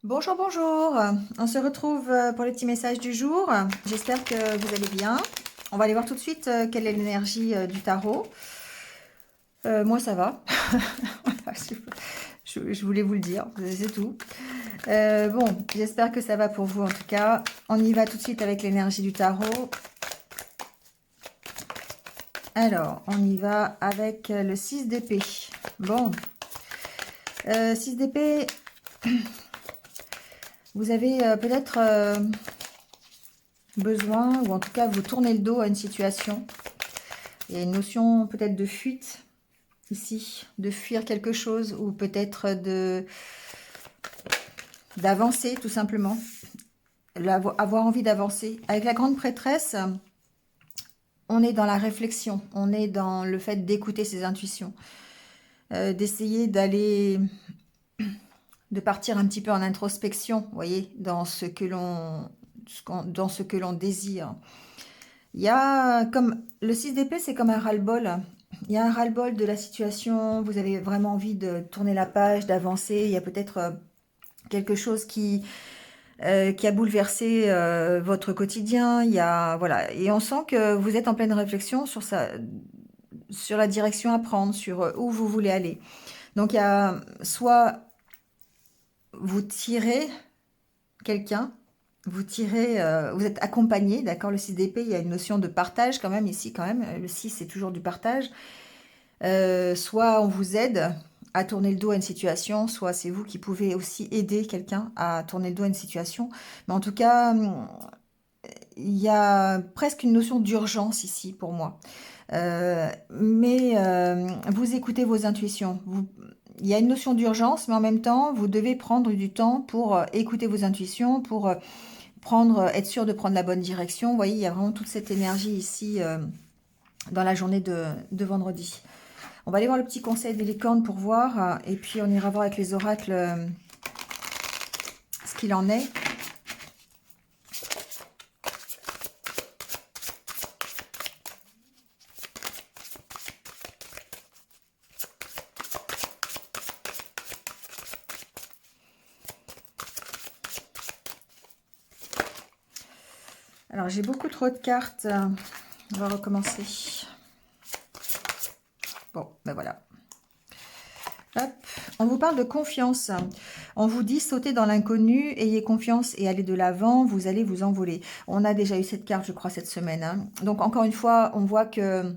Bonjour, bonjour. On se retrouve pour les petits messages du jour. J'espère que vous allez bien. On va aller voir tout de suite quelle est l'énergie du tarot. Moi, ça va. Je voulais vous le dire, c'est tout. Bon, j'espère que ça va pour vous en tout cas. On y va tout de suite avec l'énergie du tarot. Alors, on y va avec le 6 d'épée. Bon, 6 d'épée, vous avez peut-être besoin, ou en tout cas vous tournez le dos à une situation. Il y a une notion peut-être de fuite ici, de fuir quelque chose, ou peut-être d'avancer tout simplement, avoir envie d'avancer. Avec la grande prêtresse, on est dans la réflexion, on est dans le fait d'écouter ses intuitions, d'essayer de partir un petit peu en introspection, vous voyez, dans ce que l'on désire. Il y a comme le 6 d'épée, c'est comme un ras-le-bol. Il y a un ras-le-bol de la situation, vous avez vraiment envie de tourner la page, d'avancer. Il y a peut-être quelque chose qui a bouleversé votre quotidien. Il y a, voilà. Et on sent que vous êtes en pleine réflexion sur la direction à prendre, sur où vous voulez aller. Donc il y a soit vous tirez quelqu'un, vous êtes accompagné, d'accord, le 6 d'épée, il y a une notion de partage quand même ici, quand même, le 6 c'est toujours du partage. Soit on vous aide à tourner le dos à une situation, soit c'est vous qui pouvez aussi aider quelqu'un à tourner le dos à une situation. Mais en tout cas, il y a presque une notion d'urgence ici pour moi. Mais vous écoutez vos intuitions. Il y a une notion d'urgence, mais en même temps, vous devez prendre du temps pour écouter vos intuitions, pour être sûr de prendre la bonne direction. Vous voyez, il y a vraiment toute cette énergie ici dans la journée de vendredi. On va aller voir le petit conseil des licornes pour voir, et puis on ira voir avec les oracles ce qu'il en est. Alors j'ai beaucoup trop de cartes, on va recommencer. Bon, ben voilà. Hop. On vous parle de confiance. On vous dit sauter dans l'inconnu, ayez confiance et allez de l'avant, vous allez vous envoler. On a déjà eu cette carte, je crois, cette semaine, hein. Donc encore une fois, on voit que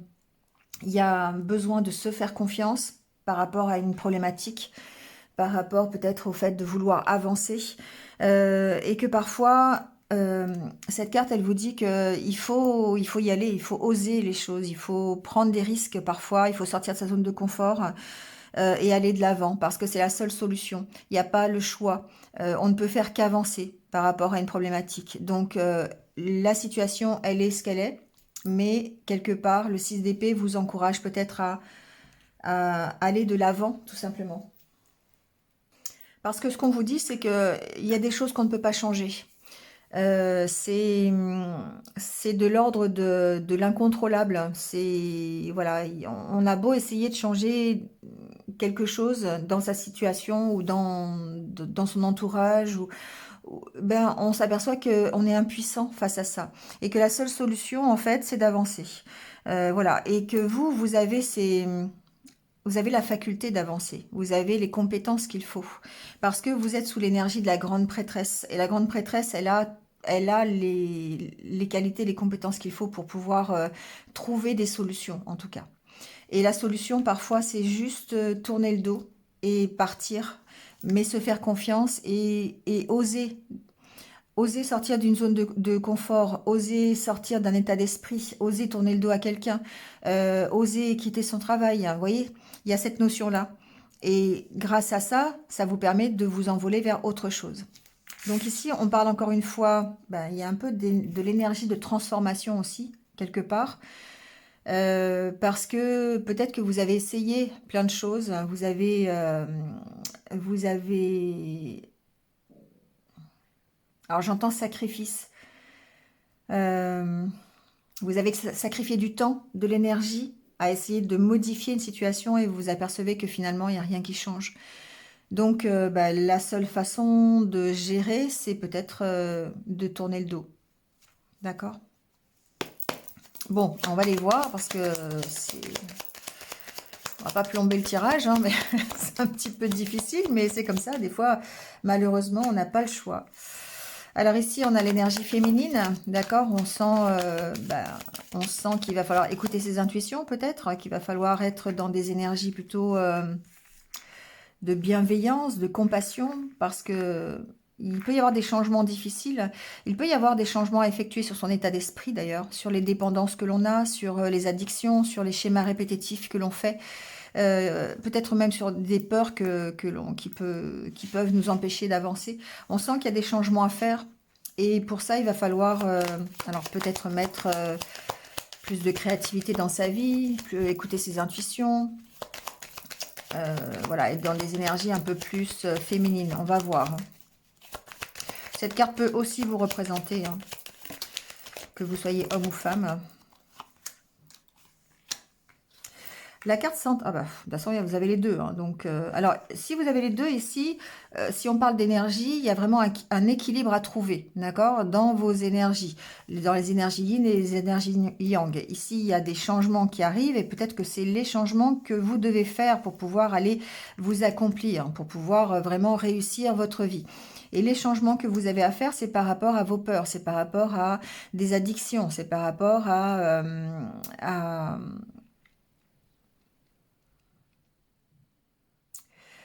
il y a besoin de se faire confiance par rapport à une problématique, par rapport peut-être au fait de vouloir avancer, et que parfois cette carte elle vous dit que il faut y aller, il faut oser les choses, il faut prendre des risques parfois, il faut sortir de sa zone de confort et aller de l'avant parce que c'est la seule solution. Il n'y a pas le choix. On ne peut faire qu'avancer par rapport à une problématique. Donc la situation elle est ce qu'elle est, mais quelque part le 6 d'épée vous encourage peut-être à aller de l'avant tout simplement. Parce que ce qu'on vous dit, c'est qu'il y a des choses qu'on ne peut pas changer. C'est de l'ordre de l'incontrôlable. C'est voilà, on a beau essayer de changer quelque chose dans sa situation ou dans son entourage, ben on s'aperçoit que on est impuissant face à ça et que la seule solution en fait, c'est d'avancer. Voilà, et que vous avez la faculté d'avancer, vous avez les compétences qu'il faut, parce que vous êtes sous l'énergie de la grande prêtresse. Et la grande prêtresse, elle a les qualités, les compétences qu'il faut pour pouvoir trouver des solutions, en tout cas. Et la solution, parfois, c'est juste tourner le dos et partir, mais se faire confiance et oser. Oser sortir d'une zone de confort, oser sortir d'un état d'esprit, oser tourner le dos à quelqu'un, oser quitter son travail, hein, vous voyez, il y a cette notion-là. Et grâce à ça, ça vous permet de vous envoler vers autre chose. Donc ici, on parle encore une fois, ben, il y a un peu de l'énergie de transformation aussi, quelque part. Parce que peut-être que vous avez essayé plein de choses, vous avez, alors j'entends sacrifice, euh, vous avez sacrifié du temps, de l'énergie à essayer de modifier une situation et vous vous apercevez que finalement il n'y a rien qui change. Donc, bah, la seule façon de gérer, c'est peut-être de tourner le dos. D'accord? Bon, on va les voir parce que c'est... On va pas plomber le tirage, hein, mais c'est un petit peu difficile, mais c'est comme ça. Des fois, malheureusement, on n'a pas le choix. Alors ici, on a l'énergie féminine, d'accord? On sent qu'il va falloir écouter ses intuitions, peut-être, qu'il va falloir être dans des énergies plutôt de bienveillance, de compassion, parce que il peut y avoir des changements difficiles. Il peut y avoir des changements à effectuer sur son état d'esprit, d'ailleurs, sur les dépendances que l'on a, sur les addictions, sur les schémas répétitifs que l'on fait. Peut-être même sur des peurs qui peuvent nous empêcher d'avancer. On sent qu'il y a des changements à faire et pour ça, il va falloir alors peut-être mettre plus de créativité dans sa vie, écouter ses intuitions, voilà, être dans des énergies un peu plus féminines. On va voir. Cette carte peut aussi vous représenter, hein, que vous soyez homme ou femme. La carte centre, ah bah, de toute façon, vous avez les deux. Hein, donc, alors, si vous avez les deux ici, si on parle d'énergie, il y a vraiment un équilibre à trouver, d'accord, dans vos énergies, dans les énergies yin et les énergies yang. Ici, il y a des changements qui arrivent et peut-être que c'est les changements que vous devez faire pour pouvoir aller vous accomplir, pour pouvoir vraiment réussir votre vie. Et les changements que vous avez à faire, c'est par rapport à vos peurs, c'est par rapport à des addictions, c'est par rapport à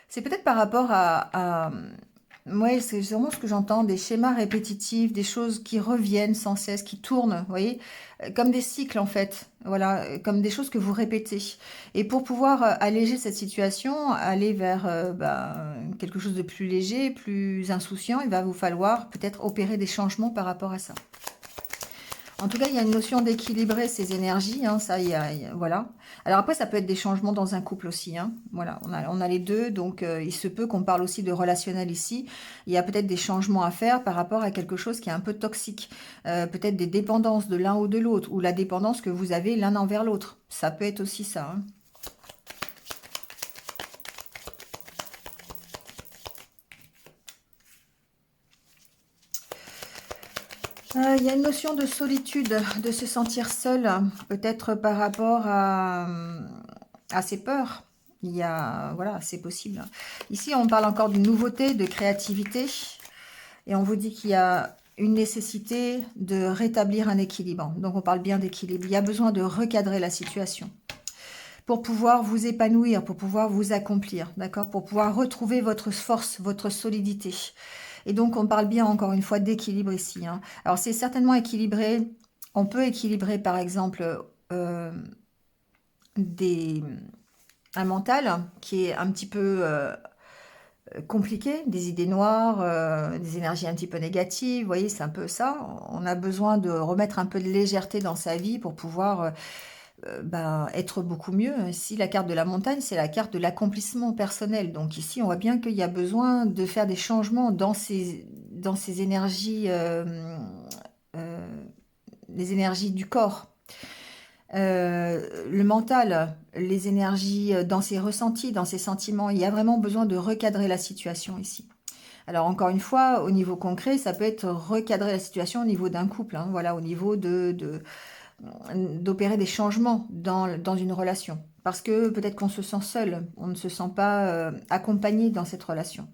c'est peut-être par rapport ouais, c'est vraiment ce que j'entends, des schémas répétitifs, des choses qui reviennent sans cesse, qui tournent, vous voyez, comme des cycles en fait, voilà, comme des choses que vous répétez. Et pour pouvoir alléger cette situation, aller vers quelque chose de plus léger, plus insouciant, il va vous falloir peut-être opérer des changements par rapport à ça. En tout cas, il y a une notion d'équilibrer ces énergies, hein, ça, voilà. Alors après, ça peut être des changements dans un couple aussi, hein. Voilà, on a les deux, donc il se peut qu'on parle aussi de relationnel ici. Il y a peut-être des changements à faire par rapport à quelque chose qui est un peu toxique. Peut-être des dépendances de l'un ou de l'autre, ou la dépendance que vous avez l'un envers l'autre. Ça peut être aussi ça, hein. Il y a une notion de solitude, de se sentir seul, peut-être par rapport à ses peurs. Il y a, voilà, c'est possible. Ici, on parle encore d'une nouveauté, de créativité, et on vous dit qu'il y a une nécessité de rétablir un équilibre. Donc, on parle bien d'équilibre. Il y a besoin de recadrer la situation pour pouvoir vous épanouir, pour pouvoir vous accomplir, d'accord? Pour pouvoir retrouver votre force, votre solidité. Et donc, on parle bien, encore une fois, d'équilibre ici, hein. Alors, c'est certainement équilibré. On peut équilibrer, par exemple, euh, des, un mental qui est un petit peu compliqué, des idées noires, des énergies un petit peu négatives. Vous voyez, c'est un peu ça. On a besoin de remettre un peu de légèreté dans sa vie pour pouvoir être beaucoup mieux. Ici, la carte de la montagne, c'est la carte de l'accomplissement personnel. Donc ici, on voit bien qu'il y a besoin de faire des changements dans ces énergies, euh, les énergies du corps. Le mental, les énergies dans ses ressentis, dans ses sentiments. Il y a vraiment besoin de recadrer la situation ici. Alors encore une fois, au niveau concret, ça peut être recadrer la situation au niveau d'un couple, hein, voilà, au niveau d'opérer des changements dans une relation. Parce que peut-être qu'on se sent seul, on ne se sent pas accompagné dans cette relation.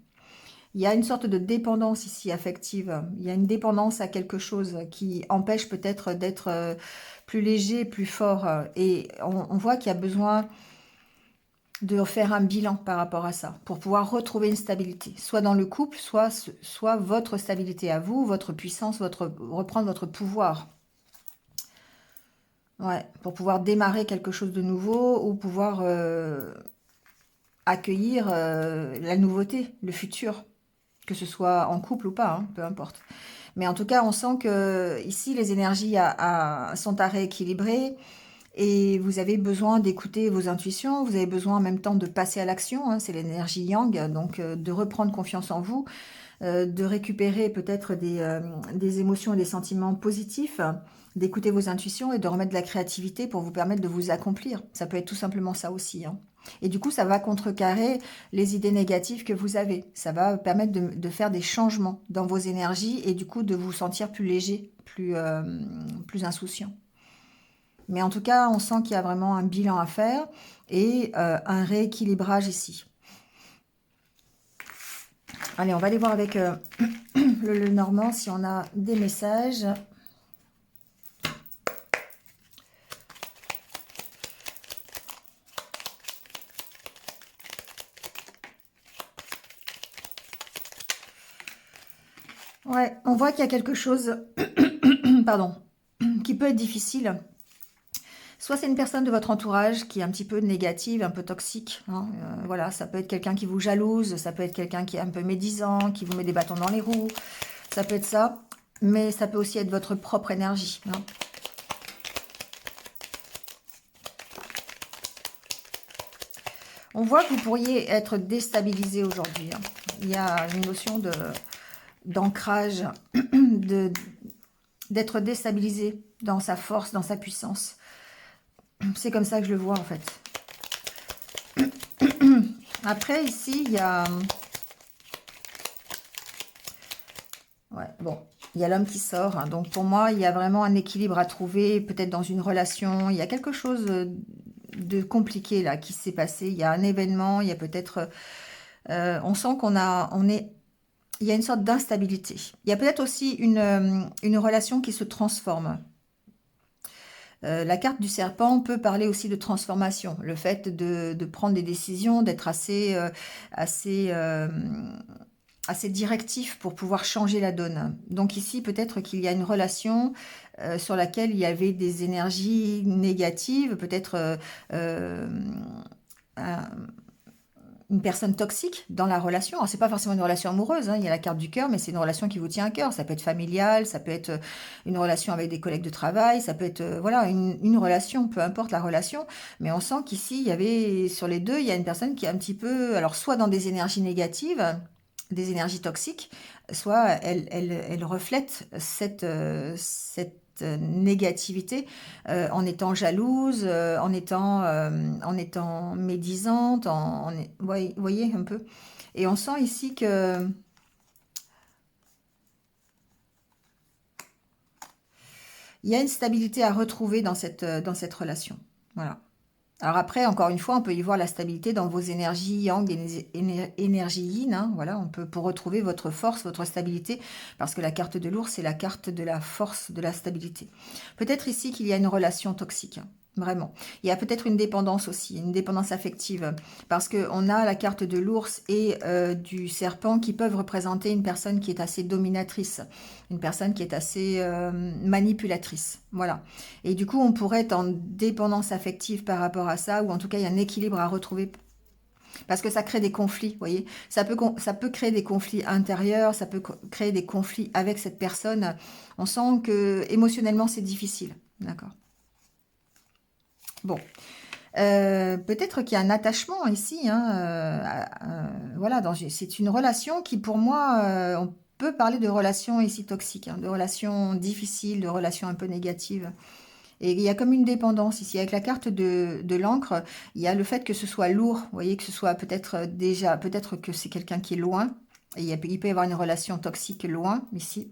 Il y a une sorte de dépendance ici affective. Il y a une dépendance à quelque chose qui empêche peut-être d'être plus léger, plus fort. Et on voit qu'il y a besoin de faire un bilan par rapport à ça, pour pouvoir retrouver une stabilité, soit dans le couple, soit votre stabilité à vous, votre puissance, reprendre votre pouvoir. Ouais, pour pouvoir démarrer quelque chose de nouveau ou pouvoir accueillir la nouveauté, le futur, que ce soit en couple ou pas, hein, peu importe. Mais en tout cas, on sent que ici, les énergies sont à rééquilibrer et vous avez besoin d'écouter vos intuitions, vous avez besoin en même temps de passer à l'action, hein, c'est l'énergie yang, donc de reprendre confiance en vous, de récupérer peut-être des émotions et des sentiments positifs, d'écouter vos intuitions et de remettre de la créativité pour vous permettre de vous accomplir. Ça peut être tout simplement ça aussi, hein. Et du coup, ça va contrecarrer les idées négatives que vous avez. Ça va permettre de faire des changements dans vos énergies et du coup de vous sentir plus léger, plus insouciant. Mais en tout cas, on sent qu'il y a vraiment un bilan à faire et un rééquilibrage ici. Allez, on va aller voir avec le Normand si on a des messages. Ouais, on voit qu'il y a quelque chose, pardon, qui peut être difficile. Soit c'est une personne de votre entourage qui est un petit peu négative, un peu toxique. Hein, voilà, ça peut être quelqu'un qui vous jalouse, ça peut être quelqu'un qui est un peu médisant, qui vous met des bâtons dans les roues. Ça peut être ça, mais ça peut aussi être votre propre énergie. Hein. On voit que vous pourriez être déstabilisé aujourd'hui. Hein. Il y a une notion d'ancrage, d'être déstabilisé dans sa force, dans sa puissance. C'est comme ça que je le vois en fait. Après, ici, il y a... Ouais, bon, il y a l'homme qui sort. Hein. Donc pour moi, il y a vraiment un équilibre à trouver, peut-être dans une relation. Il y a quelque chose de compliqué là qui s'est passé. Il y a un événement, il y a peut-être... on sent il y a une sorte d'instabilité. Il y a peut-être aussi une relation qui se transforme. La carte du serpent peut parler aussi de transformation, le fait de prendre des décisions, d'être assez, assez directif pour pouvoir changer la donne. Donc ici, peut-être qu'il y a une relation sur laquelle il y avait des énergies négatives, peut-être un- une personne toxique dans la relation. Alors, c'est pas forcément une relation amoureuse, hein, il y a la carte du cœur, mais c'est une relation qui vous tient à cœur. Ça peut être familial, ça peut être une relation avec des collègues de travail, ça peut être voilà une relation, peu importe la relation. Mais on sent qu'ici, il y avait sur les deux, il y a une personne qui est un petit peu, alors soit dans des énergies négatives, des énergies toxiques, soit elle reflète cette négativité en étant jalouse, en étant médisante, vous voyez un peu. Et on sent ici que il y a une stabilité à retrouver dans cette relation. Voilà. Alors après, encore une fois, on peut y voir la stabilité dans vos énergies yang et énergie yin. Hein, voilà, on peut pour retrouver votre force, votre stabilité, parce que la carte de l'ours, c'est la carte de la force, de la stabilité. Peut-être ici qu'il y a une relation toxique. Hein, vraiment. Il y a peut-être une dépendance aussi, une dépendance affective, parce qu'on a la carte de l'ours et du serpent qui peuvent représenter une personne qui est assez dominatrice, une personne qui est assez manipulatrice. Voilà. Et du coup, on pourrait être en dépendance affective par rapport à ça, ou en tout cas, il y a un équilibre à retrouver parce que ça crée des conflits, vous voyez. Ça peut créer des conflits intérieurs, ça peut créer des conflits avec cette personne. On sent que émotionnellement, c'est difficile. D'accord. Bon. Peut-être qu'il y a un attachement ici. Hein, voilà, c'est une relation qui, pour moi, on peut parler de relations ici toxiques, hein, de relations difficiles, de relations un peu négatives. Et il y a comme une dépendance ici. Avec la carte de l'encre, il y a le fait que ce soit lourd. Vous voyez, que ce soit peut-être déjà, peut-être que c'est quelqu'un qui est loin. Et il peut y avoir une relation toxique loin ici.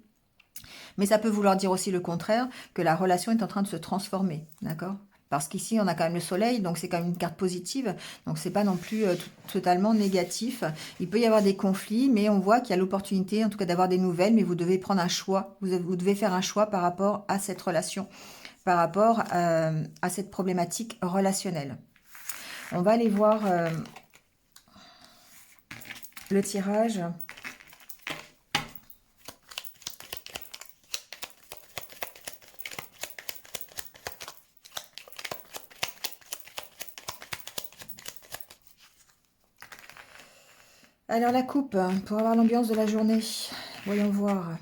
Mais ça peut vouloir dire aussi le contraire, que la relation est en train de se transformer. D'accord? Parce qu'ici, on a quand même le soleil, donc c'est quand même une carte positive. Donc, c'est pas non plus totalement négatif. Il peut y avoir des conflits, mais on voit qu'il y a l'opportunité, en tout cas, d'avoir des nouvelles. Mais vous devez prendre un choix. Vous devez faire un choix par rapport à cette relation, par rapport à cette problématique relationnelle. On va aller voir le tirage. Alors la coupe, pour avoir l'ambiance de la journée. Voyons voir.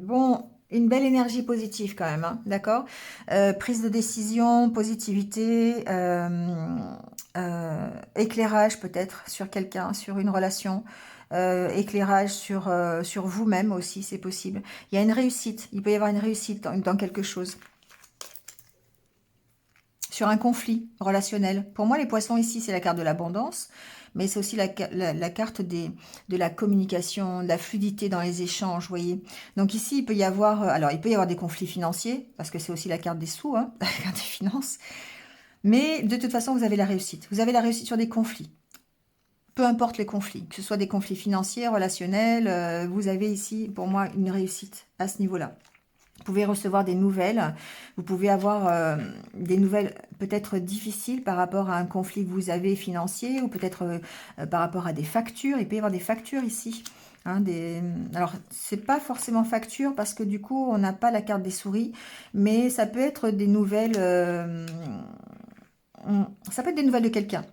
Bon, une belle énergie positive quand même, hein, d'accord. Prise de décision, positivité, éclairage peut-être sur quelqu'un, sur une relation, éclairage sur vous-même aussi, c'est possible. Il y a une réussite, il peut y avoir une réussite dans quelque chose. sur un conflit relationnel. Pour moi, les poissons ici, c'est la carte de l'abondance, mais c'est aussi la carte de la communication, de la fluidité dans les échanges, vous voyez. Donc ici, il peut y avoir, alors il peut y avoir des conflits financiers, parce que c'est aussi la carte des sous, hein, la carte des finances, mais de toute façon, vous avez la réussite. Vous avez la réussite sur des conflits. Peu importe les conflits, que ce soit des conflits financiers, relationnels, vous avez ici, pour moi, une réussite à ce niveau-là. Vous pouvez recevoir des nouvelles, vous pouvez avoir des nouvelles peut-être difficiles par rapport à un conflit que vous avez financier ou peut-être par rapport à des factures. Il peut y avoir des factures ici. Hein, alors, c'est pas forcément facture parce que du coup, on n'a pas la carte des souris, mais ça peut être des nouvelles. Ça peut être des nouvelles de quelqu'un.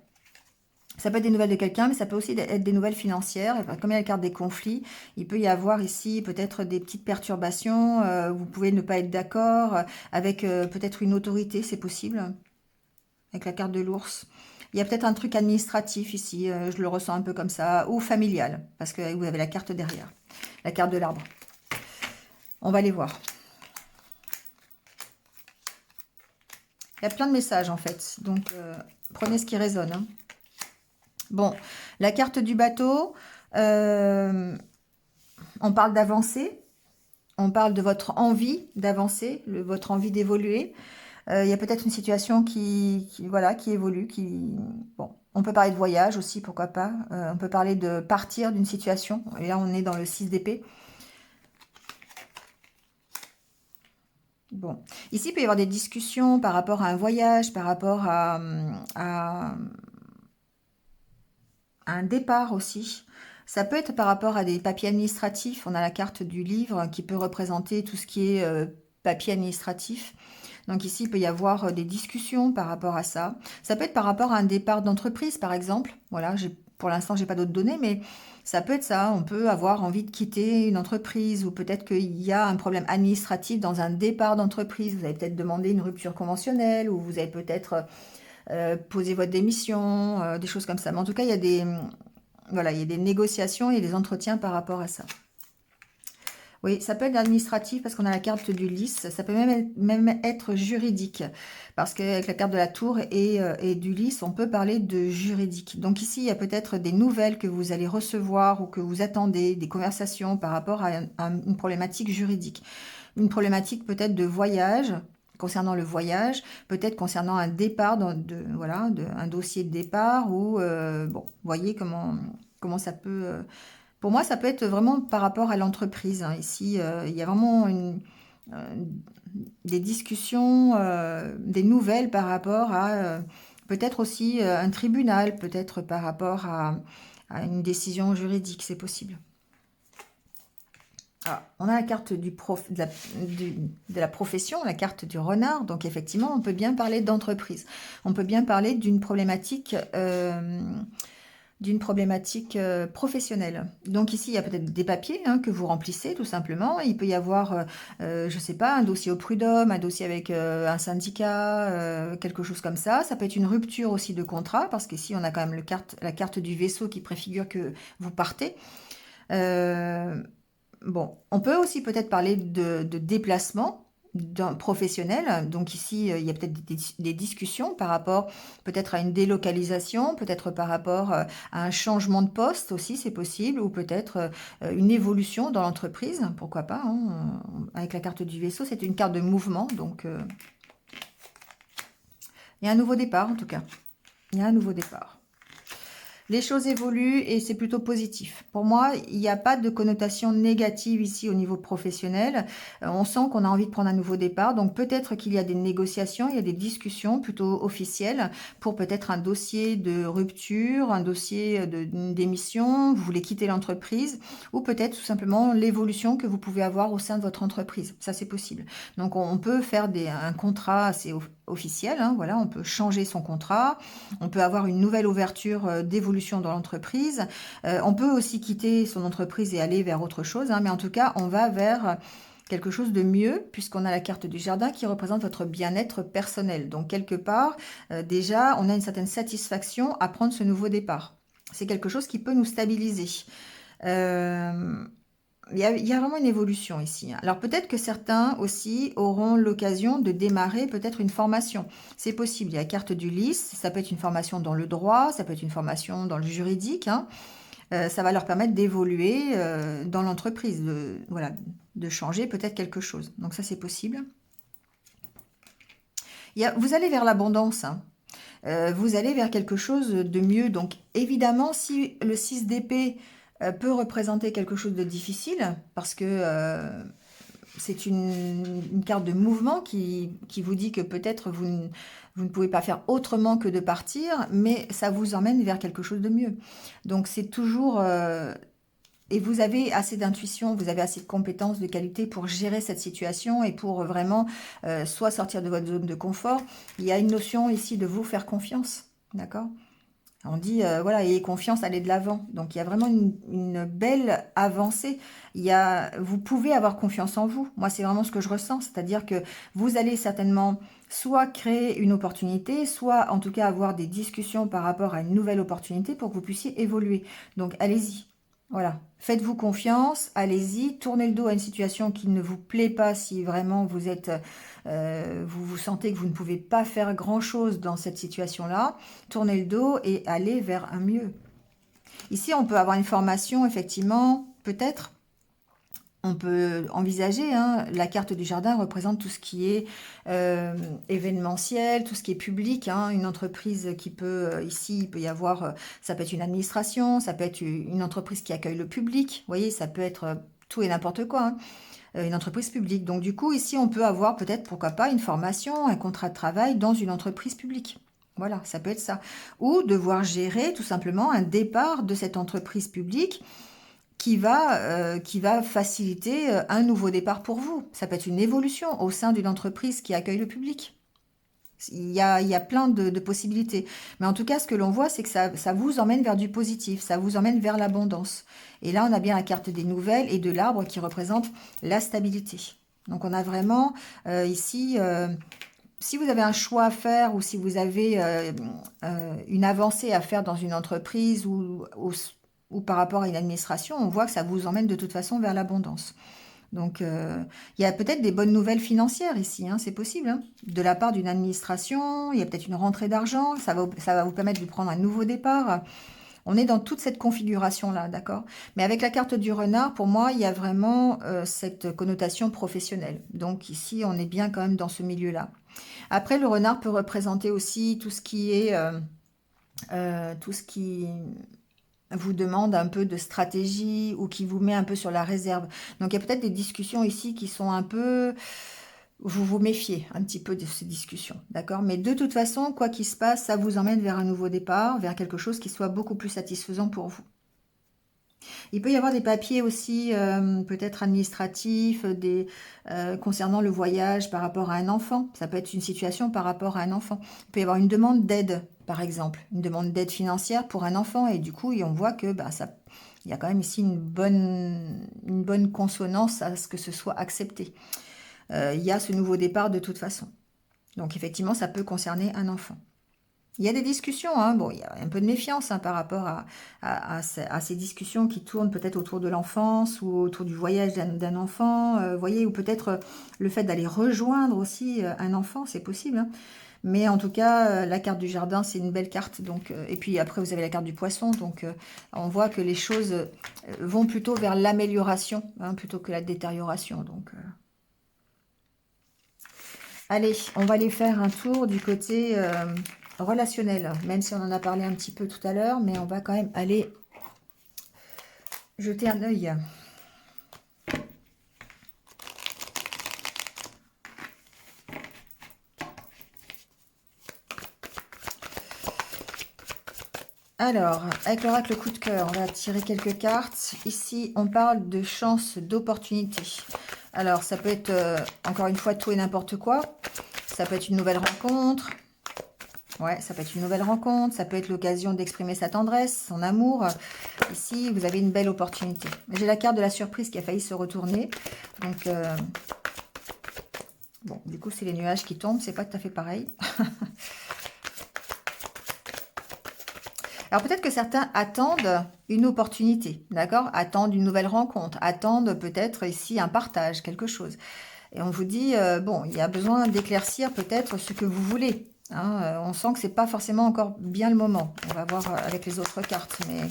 Ça peut être des nouvelles de quelqu'un, mais ça peut aussi être des nouvelles financières. Et comme il y a la carte des conflits, il peut y avoir ici peut-être des petites perturbations. Vous pouvez ne pas être d'accord avec peut-être une autorité, c'est possible, avec la carte de l'ours. Il y a peut-être un truc administratif ici, je le ressens un peu comme ça, ou familial, parce que vous avez la carte derrière, la carte de l'arbre. On va les voir. Il y a plein de messages en fait, donc prenez ce qui résonne. Hein. Bon, la carte du bateau, on parle d'avancer, on parle de votre envie d'avancer, votre envie d'évoluer. Il y a peut-être une situation voilà, qui évolue, bon, on peut parler de voyage aussi, pourquoi pas. On peut parler de partir d'une situation. Et là, on est dans le 6 d'épée. Bon, ici, il peut y avoir des discussions par rapport à un voyage, par rapport à un départ aussi. Ça peut être par rapport à des papiers administratifs. On a la carte du livre qui peut représenter tout ce qui est papier administratif. Donc ici, il peut y avoir des discussions par rapport à ça. Ça peut être par rapport à un départ d'entreprise, par exemple. Voilà, pour l'instant, j'ai pas d'autres données, mais ça peut être ça. On peut avoir envie de quitter une entreprise ou peut-être qu'il y a un problème administratif dans un départ d'entreprise. Vous avez peut-être demandé une rupture conventionnelle ou vous avez peut-être posé votre démission, des choses comme ça. Mais en tout cas, il y a voilà, il y a des négociations, il y a des entretiens par rapport à ça. Oui, ça peut être administratif parce qu'on a la carte du lys. Ça peut même être juridique. Parce qu'avec la carte de la tour et du lys, on peut parler de juridique. Donc ici, il y a peut-être des nouvelles que vous allez recevoir ou que vous attendez, des conversations par rapport à une problématique juridique. Une problématique peut-être de voyage, concernant le voyage, peut-être concernant un départ, voilà, un dossier de départ ou, bon, vous voyez comment ça peut... pour moi, ça peut être vraiment par rapport à l'entreprise. Hein. Ici, il y a vraiment euh, des discussions, des nouvelles par rapport à peut-être aussi un tribunal, peut-être par rapport à une décision juridique, c'est possible. Ah, on a la carte de la profession, la carte du renard. Donc effectivement, on peut bien parler d'entreprise. On peut bien parler d'une problématique professionnelle. Donc ici, il y a peut-être des papiers hein, que vous remplissez tout simplement. Il peut y avoir, je ne sais pas, un dossier au prud'homme, un dossier avec un syndicat, quelque chose comme ça. Ça peut être une rupture aussi de contrat parce qu'ici, on a quand même la carte du vaisseau qui préfigure que vous partez. Euh, bon, on peut aussi peut-être parler de déplacement d'un professionnel. Donc ici, il y a peut-être des discussions par rapport peut-être à une délocalisation, peut-être par rapport à un changement de poste aussi, c'est possible, ou peut-être une évolution dans l'entreprise, pourquoi pas. Hein, avec la carte du vaisseau, c'est une carte de mouvement, donc il y a un nouveau départ en tout cas. Il y a un nouveau départ. Les choses évoluent et c'est plutôt positif. Pour moi, il n'y a pas de connotation négative ici au niveau professionnel. On sent qu'on a envie de prendre un nouveau départ. Donc peut-être qu'il y a des négociations, il y a des discussions plutôt officielles pour peut-être un dossier de rupture, un dossier d'une démission, vous voulez quitter l'entreprise ou peut-être tout simplement l'évolution que vous pouvez avoir au sein de votre entreprise. Ça, c'est possible. Donc on peut faire un contrat assez officiel. Hein, voilà, on peut changer son contrat. On peut avoir une nouvelle ouverture d'évolution dans l'entreprise. On peut aussi quitter son entreprise et aller vers autre chose, hein, mais en tout cas, on va vers quelque chose de mieux, puisqu'on a la carte du jardin qui représente votre bien-être personnel. Donc, quelque part, déjà, on a une certaine satisfaction à prendre ce nouveau départ. C'est quelque chose qui peut nous stabiliser. Euh, il y a vraiment une évolution ici, hein. Alors peut-être que certains aussi auront l'occasion de démarrer peut-être une formation. C'est possible. Il y a la carte du lys. Ça peut être une formation dans le droit, ça peut être une formation dans le juridique, hein. Ça va leur permettre d'évoluer dans l'entreprise, voilà, de changer peut-être quelque chose. Donc ça, c'est possible. Vous allez vers l'abondance, hein. Vous allez vers quelque chose de mieux. Donc évidemment, si le 6 d'épée peut représenter quelque chose de difficile, parce que c'est une carte de mouvement qui vous dit que peut-être vous ne pouvez pas faire autrement que de partir, mais ça vous emmène vers quelque chose de mieux. Donc c'est toujours... et vous avez assez d'intuition, vous avez assez de compétences, de qualité pour gérer cette situation et pour vraiment soit sortir de votre zone de confort. Il y a une notion ici de vous faire confiance, d'accord? On dit, voilà, ayez confiance, allez de l'avant. Donc, il y a vraiment une belle avancée. Vous pouvez avoir confiance en vous. Moi, c'est vraiment ce que je ressens. C'est-à-dire que vous allez certainement soit créer une opportunité, soit en tout cas avoir des discussions par rapport à une nouvelle opportunité pour que vous puissiez évoluer. Donc, allez-y. Voilà. Faites-vous confiance, allez-y. Tournez le dos à une situation qui ne vous plaît pas si vraiment vous vous sentez que vous ne pouvez pas faire grand-chose dans cette situation-là. Tournez le dos et allez vers un mieux. Ici, on peut avoir une formation, effectivement, peut-être. On peut envisager, hein, la carte du jardin représente tout ce qui est événementiel, tout ce qui est public, hein, une entreprise qui peut, ici, il peut y avoir, ça peut être une administration, ça peut être une entreprise qui accueille le public, vous voyez, ça peut être tout et n'importe quoi, hein, une entreprise publique. Donc du coup, ici, on peut avoir peut-être, pourquoi pas, une formation, un contrat de travail dans une entreprise publique. Voilà, ça peut être ça. Ou devoir gérer tout simplement un départ de cette entreprise publique qui va faciliter un nouveau départ pour vous. Ça peut être une évolution au sein d'une entreprise qui accueille le public. Il y a plein de possibilités. Mais en tout cas, ce que l'on voit, c'est que ça vous emmène vers du positif, ça vous emmène vers l'abondance. Et là, on a bien la carte des nouvelles et de l'arbre qui représente la stabilité. Donc, on a vraiment ici, si vous avez un choix à faire ou si vous avez une avancée à faire dans une entreprise ou par rapport à une administration, on voit que ça vous emmène de toute façon vers l'abondance. Donc, il y a peut-être des bonnes nouvelles financières ici, hein, c'est possible, hein, de la part d'une administration, il y a peut-être une rentrée d'argent, ça va vous permettre de prendre un nouveau départ. On est dans toute cette configuration-là, d'accord? Mais avec la carte du renard, pour moi, il y a vraiment cette connotation professionnelle. Donc ici, on est bien quand même dans ce milieu-là. Après, le renard peut représenter aussi tout ce qui est... tout ce qui vous demande un peu de stratégie ou qui vous met un peu sur la réserve. Donc il y a peut-être des discussions ici qui sont un peu... Vous vous méfiez un petit peu de ces discussions, d'accord? Mais de toute façon, quoi qu'il se passe, ça vous emmène vers un nouveau départ, vers quelque chose qui soit beaucoup plus satisfaisant pour vous. Il peut y avoir des papiers aussi, peut-être administratifs, concernant le voyage par rapport à un enfant. Ça peut être une situation par rapport à un enfant. Il peut y avoir une demande d'aide, par exemple, une demande d'aide financière pour un enfant. Et du coup, on voit que bah, il y a quand même ici une bonne consonance à ce que ce soit accepté. Il y a ce nouveau départ de toute façon. Donc effectivement, ça peut concerner un enfant. Il y a des discussions, hein. Bon, il y a un peu de méfiance hein, par rapport à ces discussions qui tournent peut-être autour de l'enfance ou autour du voyage d'un enfant, voyez, ou peut-être le fait d'aller rejoindre aussi un enfant, c'est possible, hein. Mais en tout cas, la carte du jardin, c'est une belle carte. Donc, et puis après, vous avez la carte du poisson. Donc, on voit que les choses vont plutôt vers l'amélioration hein, plutôt que la détérioration. Donc, allez, on va aller faire un tour du côté relationnel, même si on en a parlé un petit peu tout à l'heure, mais on va quand même aller jeter un œil. Alors, avec l'oracle coup de cœur, on va tirer quelques cartes. Ici, on parle de chance, d'opportunité. Alors, ça peut être, encore une fois, tout et n'importe quoi. Ça peut être une nouvelle rencontre. Ouais, ça peut être une nouvelle rencontre. Ça peut être l'occasion d'exprimer sa tendresse, son amour. Ici, vous avez une belle opportunité. J'ai la carte de la surprise qui a failli se retourner. Donc, bon, du coup, c'est les nuages qui tombent. C'est pas tout à fait pareil. Alors peut-être que certains attendent une opportunité, d'accord? Attendent une nouvelle rencontre, attendent peut-être ici un partage, quelque chose. Et on vous dit, bon, il y a besoin d'éclaircir peut-être ce que vous voulez. Hein. On sent que c'est pas forcément encore bien le moment. On va voir avec les autres cartes, mais...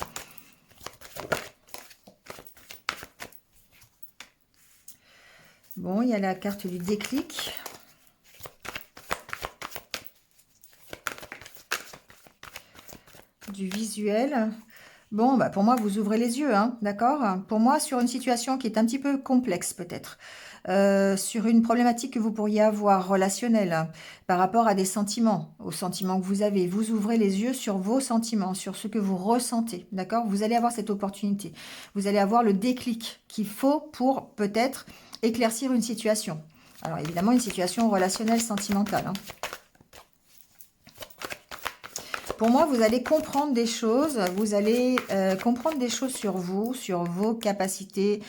Bon, il y a la carte du déclic. Du visuel. Bon, bah pour moi, vous ouvrez les yeux, hein, d'accord? Pour moi, sur une situation qui est un petit peu complexe, peut-être. Sur une problématique que vous pourriez avoir relationnelle, hein, par rapport à des sentiments, aux sentiments que vous avez. Vous ouvrez les yeux sur vos sentiments, sur ce que vous ressentez, d'accord? Vous allez avoir cette opportunité. Vous allez avoir le déclic qu'il faut pour peut-être éclaircir une situation. Alors évidemment, une situation relationnelle, sentimentale, hein. Pour moi, vous allez comprendre des choses, vous allez comprendre des choses sur vous, sur vos capacités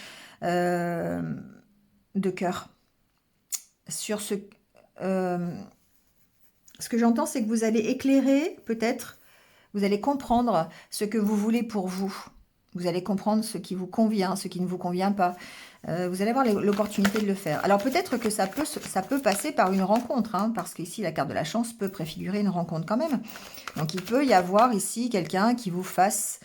euh, de cœur. Sur ce que j'entends, c'est que vous allez éclairer, peut-être, vous allez comprendre ce que vous voulez pour vous. Vous allez comprendre ce qui vous convient, ce qui ne vous convient pas. Vous allez avoir l'opportunité de le faire. Alors peut-être que ça peut passer par une rencontre, hein, parce qu'ici la carte de la chance peut préfigurer une rencontre quand même. Donc il peut y avoir ici quelqu'un qui vous fasse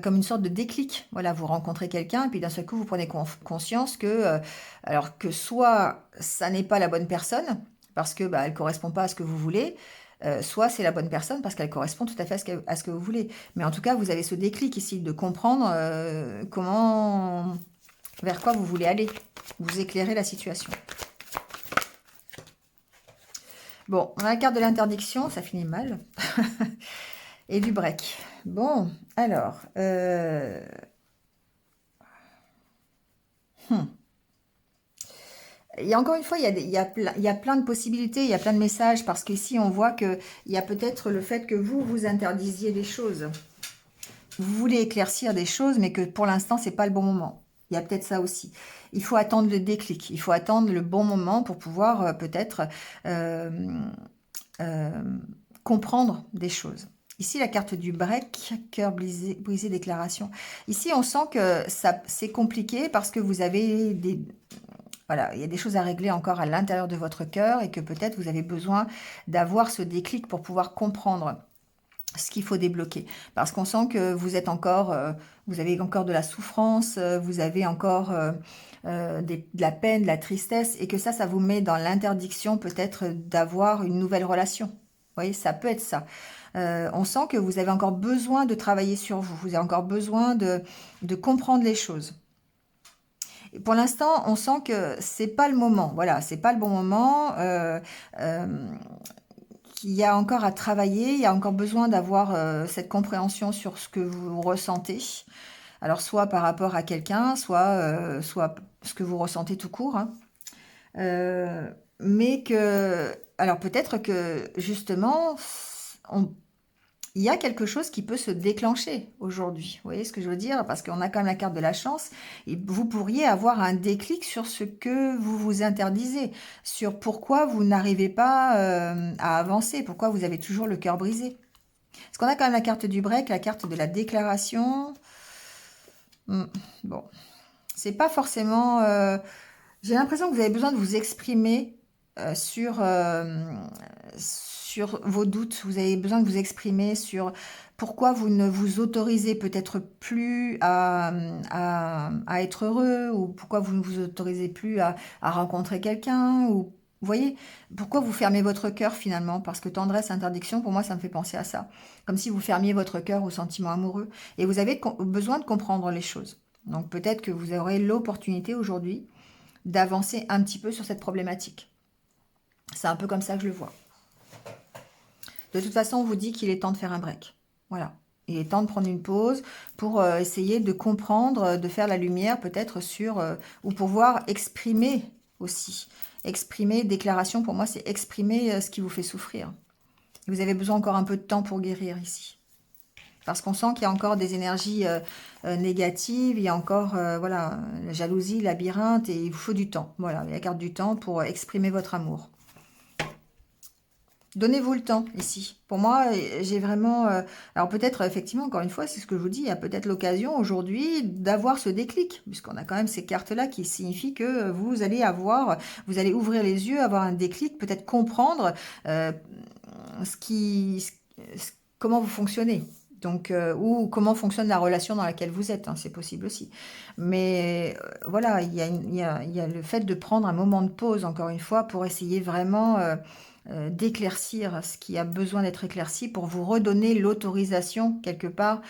comme une sorte de déclic. Voilà, vous rencontrez quelqu'un et puis d'un seul coup vous prenez conscience que, alors que soit ça n'est pas la bonne personne, parce que bah, elle correspond pas à ce que vous voulez, soit c'est la bonne personne parce qu'elle correspond tout à fait à ce que vous voulez. Mais en tout cas, vous avez ce déclic ici de comprendre vers quoi vous voulez aller. Vous éclairez la situation. Bon, on a la carte de l'interdiction, ça finit mal. Et du break. Bon, alors... Il y a encore une fois, il y a plein de possibilités, il y a plein de messages, parce qu'ici, on voit qu'il y a peut-être le fait que vous vous interdisiez des choses. Vous voulez éclaircir des choses, mais que pour l'instant, c'est pas le bon moment. Il y a peut-être ça aussi. Il faut attendre le déclic, il faut attendre le bon moment pour pouvoir peut-être euh, euh, comprendre des choses. Ici, la carte du break, cœur brisé, brisé, déclaration. Ici, on sent que c'est compliqué parce que vous avez voilà, il y a des choses à régler encore à l'intérieur de votre cœur et que peut-être vous avez besoin d'avoir ce déclic pour pouvoir comprendre ce qu'il faut débloquer. Parce qu'on sent que vous êtes encore, vous avez encore de la souffrance, vous avez encore de la peine, de la tristesse, et que ça vous met dans l'interdiction peut-être d'avoir une nouvelle relation. Vous voyez, ça peut être ça. On sent que vous avez encore besoin de travailler sur vous, vous avez encore besoin de comprendre les choses. Et pour l'instant, on sent que c'est pas le moment. Voilà, c'est pas le bon moment. Qu'il y a encore à travailler, il y a encore besoin d'avoir cette compréhension sur ce que vous ressentez. Alors, soit par rapport à quelqu'un, soit ce que vous ressentez tout court. Hein. Mais que, alors peut-être que justement, il y a quelque chose qui peut se déclencher aujourd'hui. Vous voyez ce que je veux dire? Parce qu'on a quand même la carte de la chance. Et vous pourriez avoir un déclic sur ce que vous vous interdisez, sur pourquoi vous n'arrivez pas à avancer, pourquoi vous avez toujours le cœur brisé. Parce qu'on a quand même la carte du break, la carte de la déclaration. Bon, c'est pas forcément... j'ai l'impression que vous avez besoin de vous exprimer sur vos doutes. Vous avez besoin de vous exprimer sur pourquoi vous ne vous autorisez peut-être plus à être heureux, ou pourquoi vous ne vous autorisez plus à rencontrer quelqu'un, ou vous voyez, pourquoi vous fermez votre cœur finalement? Parce que tendresse, interdiction, pour moi, ça me fait penser à ça. Comme si vous fermiez votre cœur aux sentiments amoureux. Et vous avez besoin de comprendre les choses. Donc peut-être que vous aurez l'opportunité aujourd'hui d'avancer un petit peu sur cette problématique. C'est un peu comme ça que je le vois. De toute façon, on vous dit qu'il est temps de faire un break. Voilà. Il est temps de prendre une pause pour essayer de comprendre, de faire la lumière peut-être sur... ou pouvoir exprimer aussi. Exprimer, déclaration, pour moi, c'est exprimer ce qui vous fait souffrir. Vous avez besoin encore un peu de temps pour guérir ici. Parce qu'on sent qu'il y a encore des énergies négatives, il y a encore voilà, la jalousie, labyrinthe, et il vous faut du temps. Voilà, la carte du temps pour exprimer votre amour. Donnez-vous le temps ici. Pour moi, j'ai vraiment... alors peut-être, effectivement, encore une fois, c'est ce que je vous dis, il y a peut-être l'occasion aujourd'hui d'avoir ce déclic, puisqu'on a quand même ces cartes-là qui signifient que vous allez avoir, vous allez ouvrir les yeux, avoir un déclic, peut-être comprendre ce qui, comment vous fonctionnez. Donc, ou comment fonctionne la relation dans laquelle vous êtes, hein, c'est possible aussi. Mais voilà, il y a le fait de prendre un moment de pause, encore une fois, pour essayer vraiment d'éclaircir ce qui a besoin d'être éclairci pour vous redonner l'autorisation, quelque part,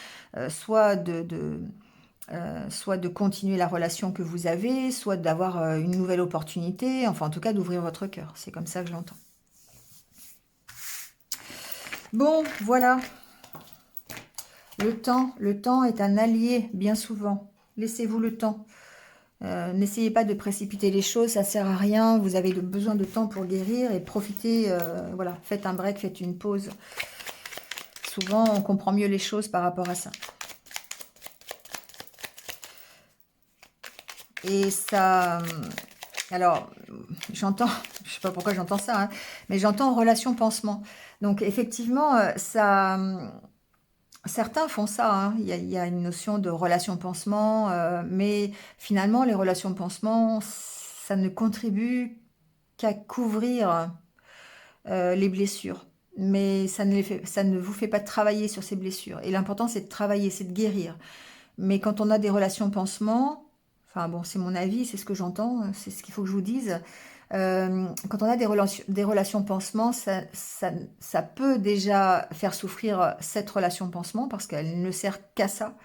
soit soit de continuer la relation que vous avez, soit d'avoir une nouvelle opportunité, enfin en tout cas d'ouvrir votre cœur. C'est comme ça que je l'entends. Bon, voilà. Le temps est un allié, bien souvent. Laissez-vous le temps. N'essayez pas de précipiter les choses, ça sert à rien. Vous avez besoin de temps pour guérir et profitez. Voilà, faites un break, faites une pause. Souvent, on comprend mieux les choses par rapport à ça. Et ça... Alors, j'entends, je sais pas pourquoi j'entends ça, hein, mais j'entends relation pansement. Donc, effectivement, ça... Certains font ça, hein. Il y a une notion de relation pansement, mais finalement, les relations pansement, ça ne contribue qu'à couvrir les blessures. Mais ça ne vous fait pas travailler sur ces blessures. Et l'important, c'est de travailler, c'est de guérir. Mais quand on a des relations pansement, enfin bon, c'est mon avis, c'est ce que j'entends, c'est ce qu'il faut que je vous dise. Quand on a des relations pansement, ça peut déjà faire souffrir cette relation pansement parce qu'elle ne sert qu'à ça.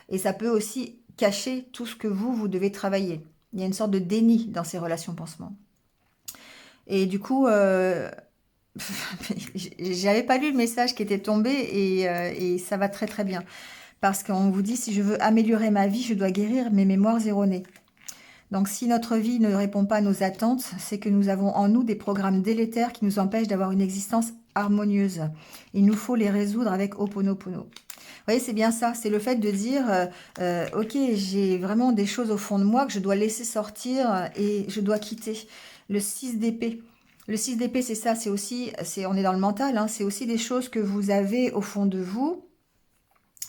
Et ça peut aussi cacher tout ce que vous devez travailler. Il y a une sorte de déni dans ces relations pansement. Et du coup, j'avais pas lu le message qui était tombé et ça va très très bien. Parce qu'on vous dit, si je veux améliorer ma vie, je dois guérir mes mémoires erronées. Donc si notre vie ne répond pas à nos attentes, c'est que nous avons en nous des programmes délétères qui nous empêchent d'avoir une existence harmonieuse. Il nous faut les résoudre avec Ho'oponopono. Vous voyez, c'est bien ça, c'est le fait de dire, ok, j'ai vraiment des choses au fond de moi que je dois laisser sortir et je dois quitter. Le 6 d'épée. Le 6 d'épée, c'est ça, c'est aussi, on est dans le mental, hein, c'est aussi des choses que vous avez au fond de vous,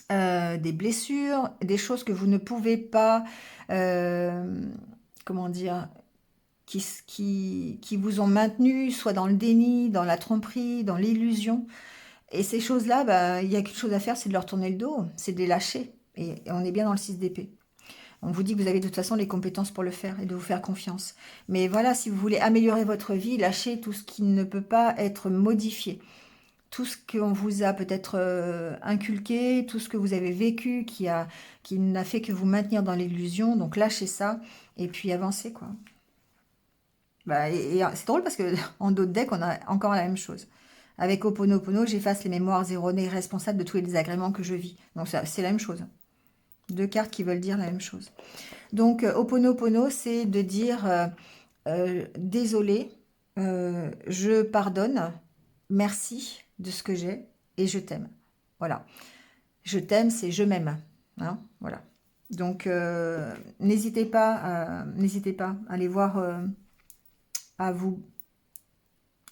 des blessures, des choses que vous ne pouvez pas, euh, comment dire, qui vous ont maintenu, soit dans le déni, dans la tromperie, dans l'illusion. Et ces choses-là, bah, il y a quelque chose à faire, c'est de leur tourner le dos, c'est de les lâcher. Et on est bien dans le 6 d'épée. On vous dit que vous avez de toute façon les compétences pour le faire et de vous faire confiance. Mais voilà, si vous voulez améliorer votre vie, lâchez tout ce qui ne peut pas être modifié. Tout ce qu'on vous a peut-être inculqué, tout ce que vous avez vécu qui n'a fait que vous maintenir dans l'illusion. Donc lâchez ça et puis avancez, quoi. Bah, et c'est drôle parce que en d'autres decks, on a encore la même chose. Avec Ho'oponopono, j'efface les mémoires erronées responsables de tous les désagréments que je vis. Donc c'est la même chose. Deux cartes qui veulent dire la même chose. Donc Ho'oponopono, c'est de dire désolé, je pardonne, merci de ce que j'ai et je t'aime. Voilà. Je t'aime, c'est je m'aime. Hein, voilà. Donc n'hésitez pas à aller voir, à vous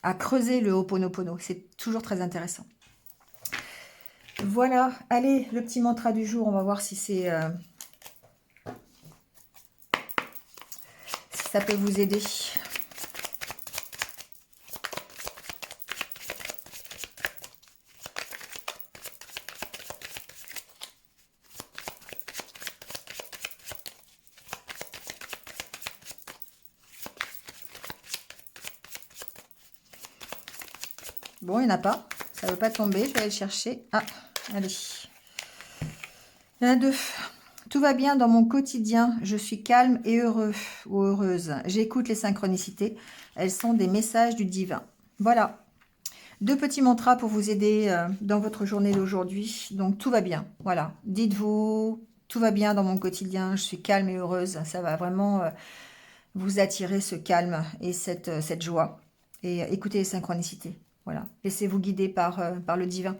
à creuser le Ho'oponopono. C'est toujours très intéressant. Voilà, allez, le petit mantra du jour, on va voir si si ça peut vous aider. Bon, il n'y en a pas. Ça ne veut pas tomber. Je vais aller le chercher. Ah, allez. Il y en a deux. Tout va bien dans mon quotidien. Je suis calme et heureux ou heureuse. J'écoute les synchronicités. Elles sont des messages du divin. Voilà. Deux petits mantras pour vous aider dans votre journée d'aujourd'hui. Donc, tout va bien. Voilà. Dites-vous, tout va bien dans mon quotidien. Je suis calme et heureuse. Ça va vraiment vous attirer ce calme et cette joie. Et écoutez les synchronicités. Voilà. Laissez-vous guider par le divin.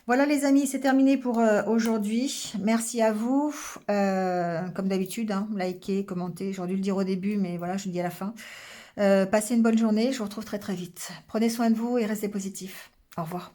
Voilà les amis, c'est terminé pour aujourd'hui. Merci à vous. Comme d'habitude, hein, likez, commentez. J'aurais dû le dire au début, mais voilà, je le dis à la fin. Passez une bonne journée, je vous retrouve très très vite. Prenez soin de vous et restez positifs. Au revoir.